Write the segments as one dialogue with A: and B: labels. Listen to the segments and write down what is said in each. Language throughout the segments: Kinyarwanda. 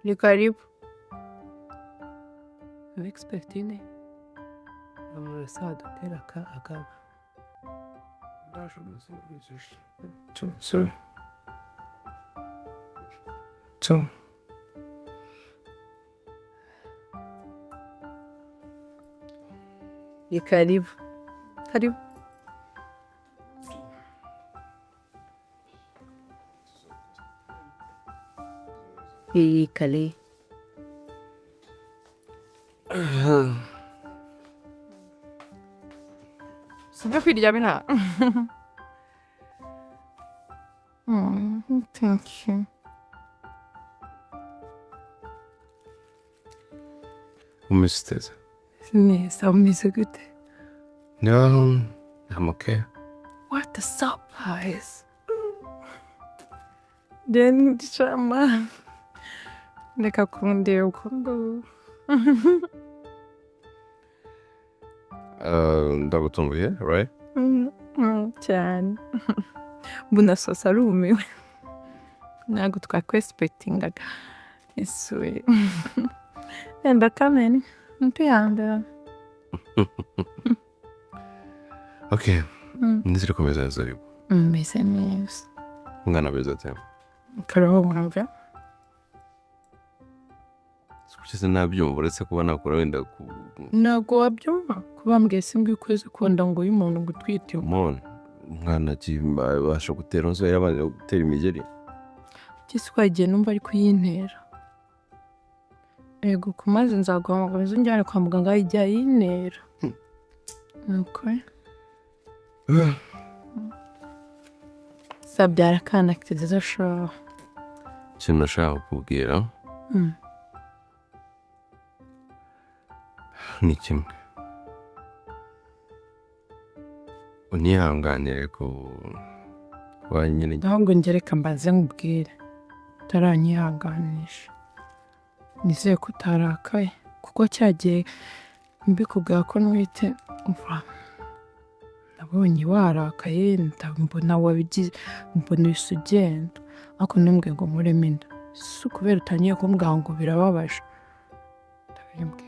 A: Ni karibu. I'm expecting. I'm sawa dutera akaba. Sorry. Ni karibu. Karibu. Kale. Sijui kwirya bina. Thank you.
B: Umesiteza?
A: Neza, umeze gute?
B: No, I'm okay.
A: What a surprise. Then chama. Reka kundeba uko ngo.
B: Ndagutunguye, right?
A: Cyane. Mbona sosa rumiwe. Ntabwo twakwespectingaga. Isuye. Enda kameni. Mpiyanda.
B: Okay. Nizire komeza nzaribu.
A: Meze neza.
B: Ungana beza cyane.
A: Karaho mwumva.
B: Sikukize nabyumva uretse kuba nakora wenda
A: Ntabwo wabyumva kuba mbwiye simbwi ukwezi kwenda ngo uyu muntu gutwite
B: umuntu umwana kibasha gutera nzo yarabanje gutera imigeri.
A: Kisi kwagiye numva ari kuyintera. Ego kumaze nzaguhamagara nzongera kwa muganga yijya yintera. Okay. Sabyara kana kiteze sho.
B: Kintu nashaka kubwira. Ni kimwe. Unihanganire ko wanyine.
A: Ahubwo ngereka mbaze nkubwire. Taranyihanganisha. Nizeye ko utarakaye kuko cyagiye mbikubwira ko nwite umva. Nabonye warakaye ndambona wabigize mbona isugenda. Ako nembwe ngo muremenda. Si kubera utaniye kumbwira ngo birababaje. Ndabimbwiye.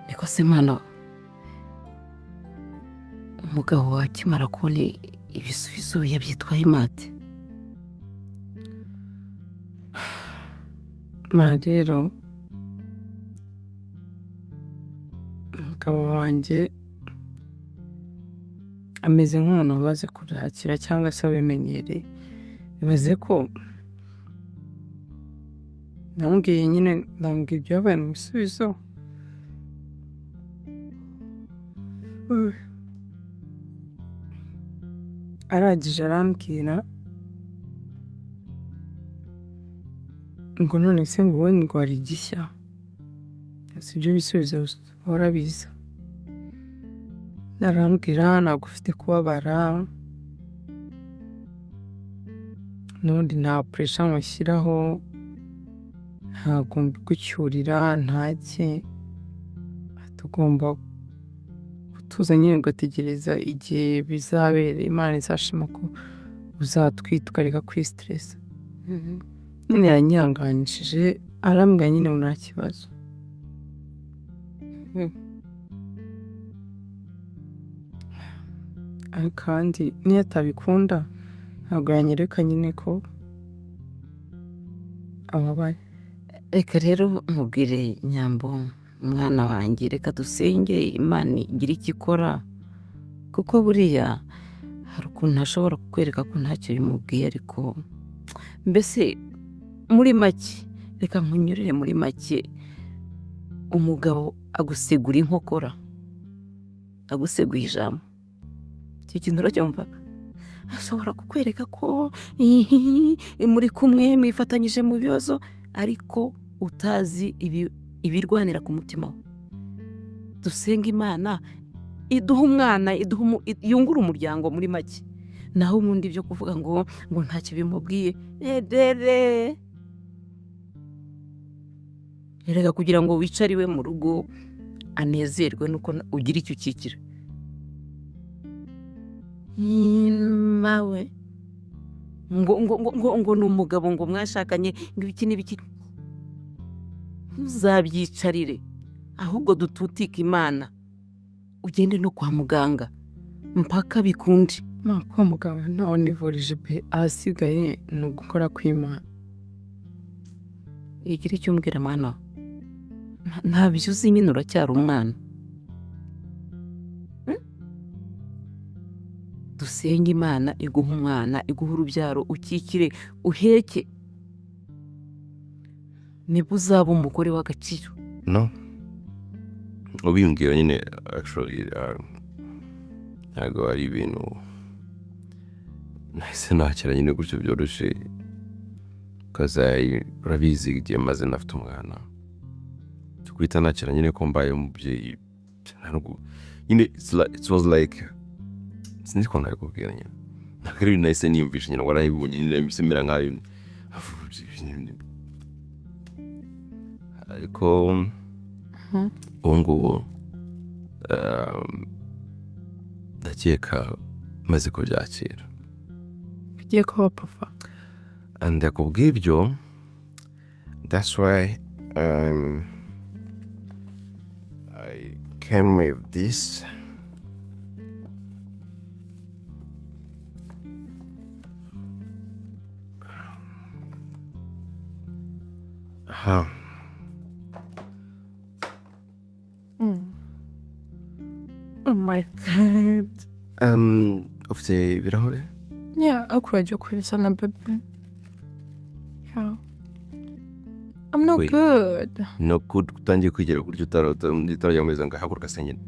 A: Niko semana umugabo wakimara kubona ibisubizo yabyitwaye imate. Rero umugabo wanjye ameze nk'umuntu wabaze kurakira cyangwa se abimenyereye. Bibaze ko namubwiye nyine ndambwira ibyabaye mu bisubizo. Arangije arambwira ngo none se ngo wowe ngo wari igishya. Si ibyo bisubizo uhora biza. Arambwira ntabwo ufite kubabara. N'ubundi nta pressure mushyiraho. Ntabwo mbigucyurira ntake. Tugomba tuza nyine gutegereza igihe bizabera. Imana izashima ko uzatwita ukareka kuri stress. Nyine yanyihanganishije arambwira nyine nta kibazo. Kandi niyo atabikunda ntabwo yanyereka nyine ko ababaye. Reka rero nkubwire Nyambo umwana wanjye reka dusenge Imana igira icyo ikora kuko buriya hari ukuntu ashobora kukwereka ko ntacyo bimubwiye ariko mbese muri make reka nkunyurire muri make umugabo agusegura inkokora aguseguye ijambo. Icyo kintu uracyumvaga ashobora kukwereka ko muri kumwe mwifatanyije mu bibazo ariko utazi ibirwanira ku mutima we. Dusenga Imana iduha umwana yungura umuryango muri make. Naho ubundi byo kuvuga ngo ntacyo bimubwiye erega kugira ngo wicare iwe mu rugo anezerwe nuko ugira icyo ukikira mawe ngo ni umugabo ngo mwashakanye ngo ibiki n'ibiki, ntuzabyicarire ahubwo dututike Imana ugende no kwa muganga mpaka bikunde.
C: kwa muganga ntawe nivurije pe, ahasigaye ni ugukora kw'Imana.
A: Igira icyo umbwira mwana, ntabyo uzi nyine uracyari umwana. Dusenge Imana iguha umwana, iguha urubyaro, ukikire uheke, nibwo uzaba umugore w'agaciro.
B: No, ubiyungira nyine actually ntabwo ari ibintu nahise nakira nyine gutyo byoroshye, because urabizi igihe maze nafite umwana guhita nakira nyine ko mbaye umubyeyi nyine it was like sinzi ko nari kubwira nyine ntabwo ari ibintu nahise niyumvisha nyine warayibonye nyine bisemera nk'ayo, ariko ubu ngubu ndakeka maze kubyakira.
C: Bigiye kuba papa.
B: And kubw'ibyo, that's why I came with this.
C: Oh my God.
B: Ufite ibirahure?
C: Yeah, akurajya kubisa na bebe. Yeah. I'm not
B: Wait.
C: good.
B: No good utangiye kwigira kurya utarajya mu meza ngo haguruka senyine.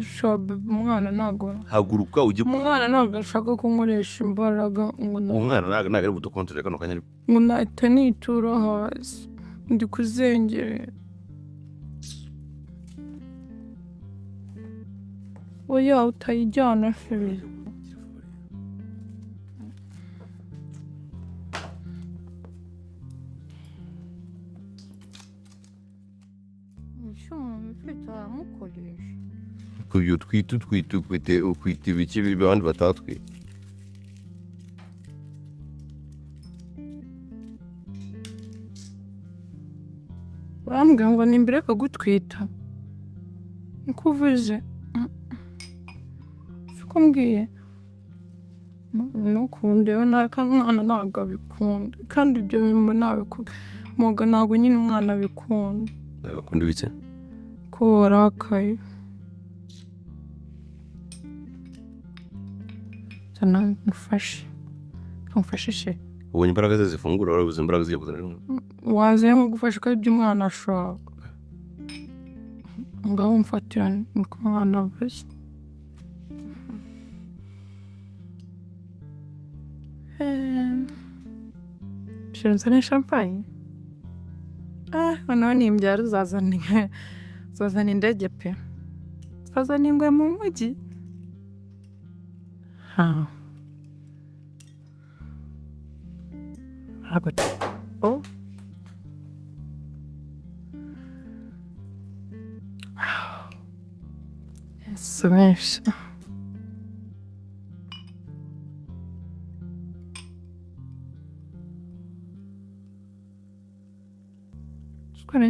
C: Sure, bebe, umwana ntabwo.
B: Haguruka ujye
C: Umwana ntabwo ashaka kunkoresha imbaraga
B: umwana ntabwo ari budukontorere kano kanya.
C: ngo nahita nitura hasi. Ndi kuzengerera. Oya utayijyana se.
B: Kuyo twite ukwita ibiki bibi abandi batatwite.
C: Bambwira ngo nimbere kugutwita. Niko uvuze. Siko mbwiye. Nukundewe n'akamwana ntabwo abikunda. Kandi ibyo bintu nawe moga ntabwo nyine umwana abikunda.
B: Bakunda ibiki?
C: Ko warakaye. Sana mfashe.
B: Ubonye imbaraga ze zifungura, warabuze imbaraga zigiye kuzana.
C: Waze nko gufasha ko ibyo umwana ashaka. Ngaho mfatira niko umwana avuze. Nzane champagne. Noneho nimbyara uzazana indege pe. Uzazana ingwe mu mujyi. Oh. Yes,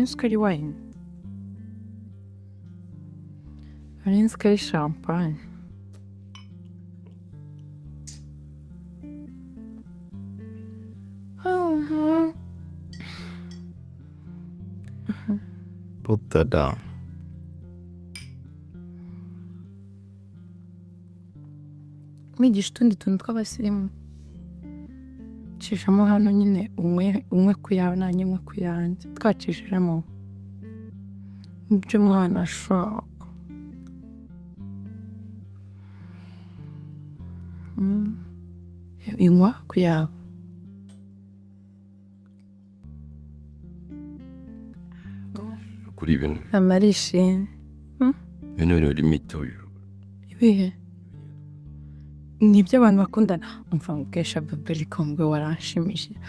C: Скорее wine. Скорее шампань.
B: Put that down.
C: Migisha utundi tuntu tw'abasirimu. Cishamo hano nyine umwe ku yawe nanjye umwe ku yanjye. Twacishijemo ibyo umwana ashaka. Inywa ku yawe.
B: Kuri ibintu.
C: Amarishimwe.
B: Ibintu biri mitoyo.
C: Ibihe. Nibyo abantu bakundana. Umva ngukesha bebe kombwe waranshimishije.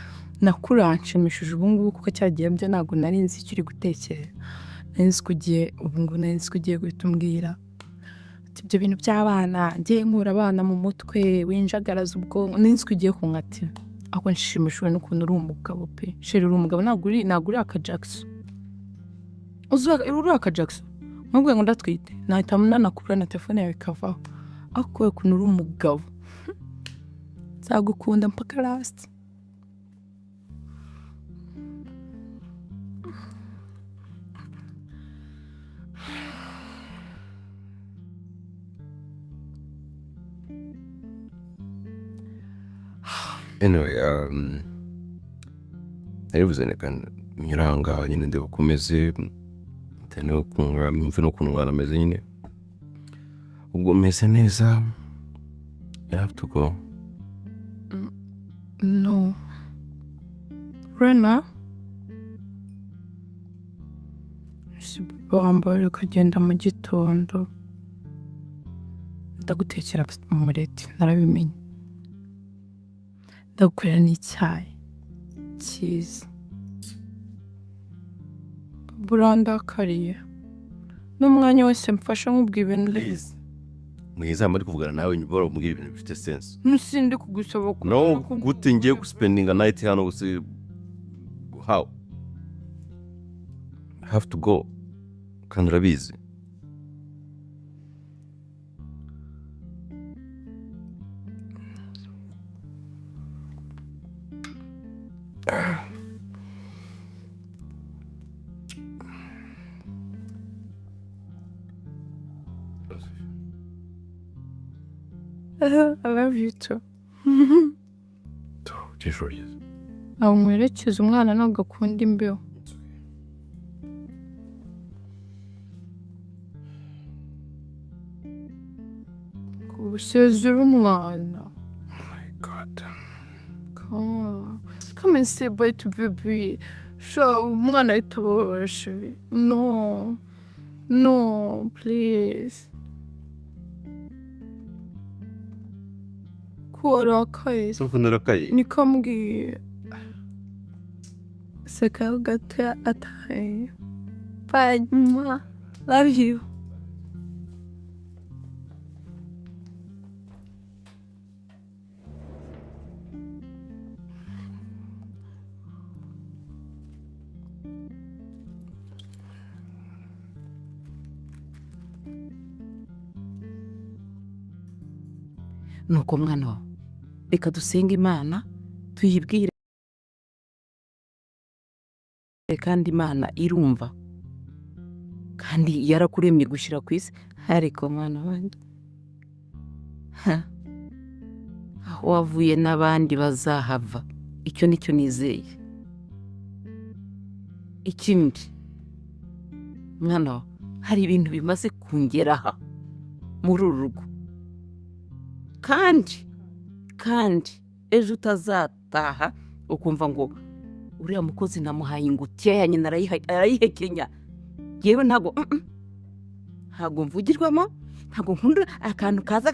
C: Nakuranshimishije ubu ngubu kuko cyagiye byo ntabwo nari nzi icyo uri gutekereza. Nari nzi kugiye ubu ngubu nari nzi kugiye guhita umbwira ibyo bintu by'abana ngiye nkura abana mu mutwe winjagaraza ubwonko n'inswi ugiye kunkatira ako nshimishijwe n'ukuntu uri umugabo pe sheri uri umugabo ntabwo uri aka Jackson uri aka Jackson nkubwiye ngo ndatwite nahita nanakura na telefone yawe ikavaho ako ukuntu uri umugabo nzagukunda mpaka last.
B: Anyway, aribuze nekana nyiranga nyine ndibukomeze tene kunga mve no kunwa ameze nyine ubwo meze neza. I have to go.
C: No. Rena? Wambaye ukagenda mu gitondo ndagutekera umureti narabimenye ndagukorera n'icyayi cyiza burandakariye n'umwanya wose mfasha nkubwira ibintu neza
B: mwiza muri kuvugana nawe nyibora umubwira ibintu bifite sense
C: nusinde kugusaba ko
B: no gute ngiye spending a night hano gusa how I have to go kandi urabizi
C: I love you too.
B: Tishoriye
C: aho mwerekeza umwana ntabwo akunda imbeho kubusezera umwana.
B: Oh my god.
C: Come and say bye to baby. Sure, umwana yitoboshe. No, please. Kuwarakaye.
B: Sofunurakaye.
C: Nikambwiye. Seka gato ataye. Bye, mama. Love you.
A: nuko mwana wawe reka dusenge Imana tuyibwire kandi Imana irumva kandi yarakuremye gushyira ku isi ariko mwana wanjye aho wavuye n'abandi bazahava icyo nicyo nizeye. Ikindi mwana wawe hari ibintu bimaze kungeraha muri uru rugo kandi ejo utazataha ukumva ngo uriya mukozi namuhaye ingutiya ya nyina arayihekenya yewe ntago mvugirwamo ntago nkunda akantu kaza